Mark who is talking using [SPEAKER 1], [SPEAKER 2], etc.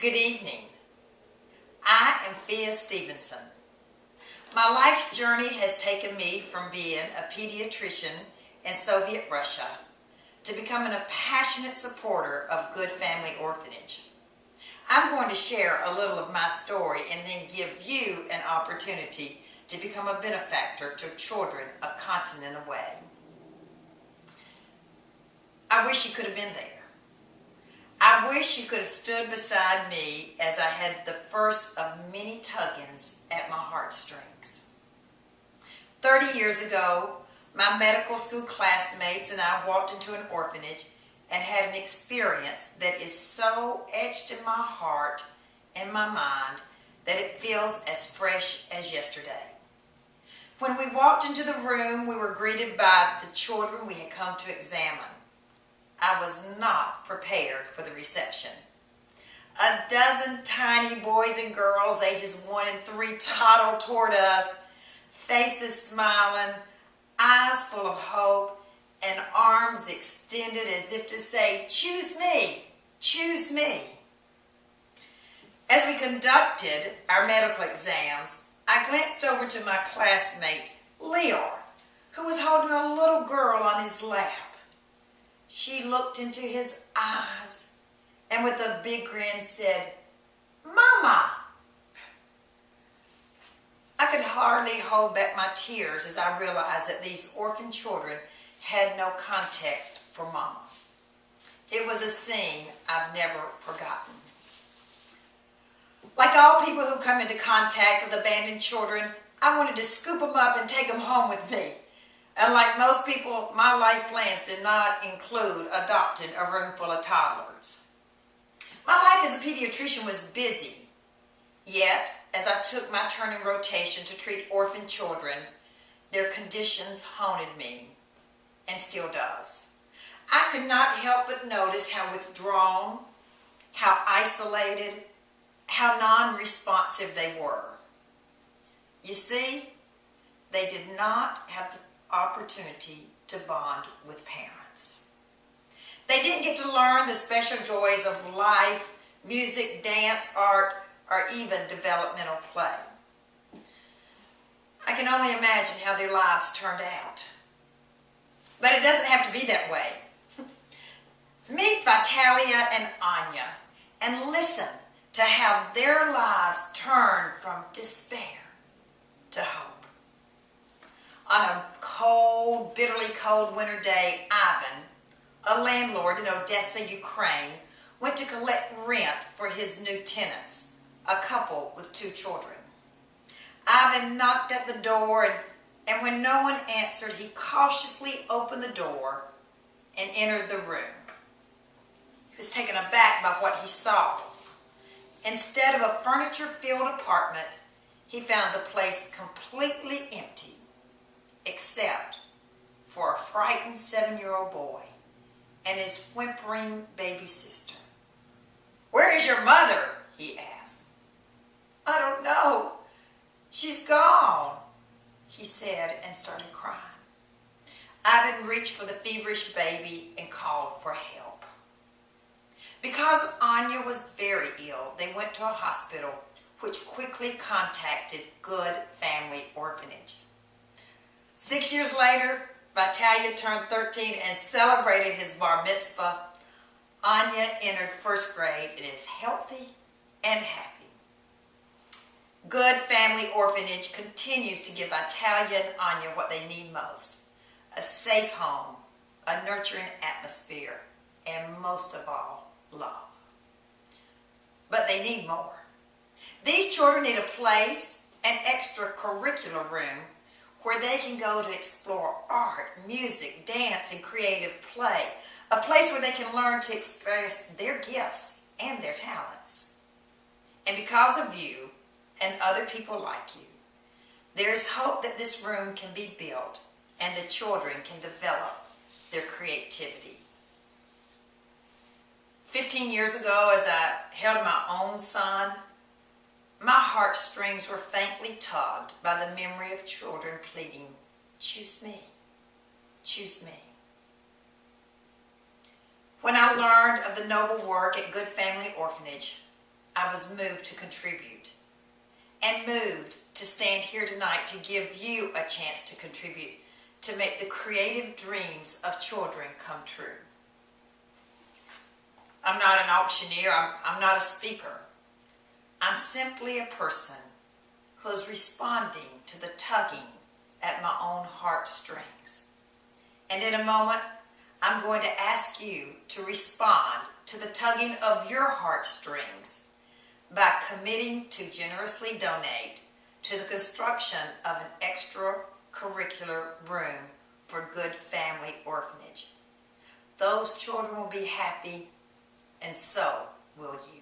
[SPEAKER 1] Good evening. I am Fia Stevenson. My life's journey has taken me from being a pediatrician in Soviet Russia to becoming a passionate supporter of Good Family Orphanage. I'm going to share a little of my story and then give you an opportunity to become a benefactor to children a continent away. I wish you could have been there. I wish you could have stood beside me as I had the first of many tuggings at my heartstrings. 30 years ago, my medical school classmates and I walked into an orphanage and had an experience that is so etched in my heart and my mind that it feels as fresh as yesterday. When we walked into the room, we were greeted by the children we had come to examine. I was not prepared for the reception. A dozen tiny boys and girls, ages 1 and 3, toddled toward us, faces smiling, eyes full of hope, and arms extended as if to say, "Choose me, choose me." As we conducted our medical exams, I glanced over to my classmate, Leor, who was holding a little girl on his lap. She looked into his eyes and with a big grin said, "Mama." I could hardly hold back my tears as I realized that these orphan children had no context for Mama. It was a scene I've never forgotten. Like all people who come into contact with abandoned children, I wanted to scoop them up and take them home with me. And like most people, my life plans did not include adopting a room full of toddlers. My life as a pediatrician was busy. Yet, as I took my turn in rotation to treat orphan children, their conditions haunted me, and still does. I could not help but notice how withdrawn, how isolated, how non-responsive they were. You see, they did not have the opportunity to bond with parents. They didn't get to learn the special joys of life, music, dance, art, or even developmental play. I can only imagine how their lives turned out. But it doesn't have to be that way. Meet Vitalia and Anya and listen to how their lives turned from despair to hope. On a cold, bitterly cold winter day, Ivan, a landlord in Odessa, Ukraine, went to collect rent for his new tenants, a couple with 2 children. Ivan knocked at the door, and when no one answered, he cautiously opened the door and entered the room. He was taken aback by what he saw. Instead of a furniture-filled apartment, he found the place completely empty, except for a frightened 7-year-old boy and his whimpering baby sister. "Where is your mother?" he asked. "I don't know. She's gone," he said and started crying. Ivan reached for the feverish baby and called for help. Because Anya was very ill, they went to a hospital, which quickly contacted Good Family Orphanage. 6 years later, Vitalia turned 13 and celebrated his bar mitzvah. Anya entered 1st grade and is healthy and happy. Good Family Orphanage continues to give Vitalia and Anya what they need most: a safe home, a nurturing atmosphere, and most of all, love. But they need more. These children need a place, an extracurricular room, where they can go to explore art, music, dance, and creative play. A place where they can learn to express their gifts and their talents. And because of you and other people like you, there is hope that this room can be built and the children can develop their creativity. 15 years ago, as I held my own son, my heartstrings were faintly tugged by the memory of children pleading, "Choose me, choose me." When I learned of the noble work at Good Family Orphanage, I was moved to contribute and moved to stand here tonight to give you a chance to contribute to make the creative dreams of children come true. I'm not an auctioneer. I'm not a speaker. I'm simply a person who's responding to the tugging at my own heartstrings. And in a moment, I'm going to ask you to respond to the tugging of your heartstrings by committing to generously donate to the construction of an extracurricular room for Good Family Orphanage. Those children will be happy, and so will you.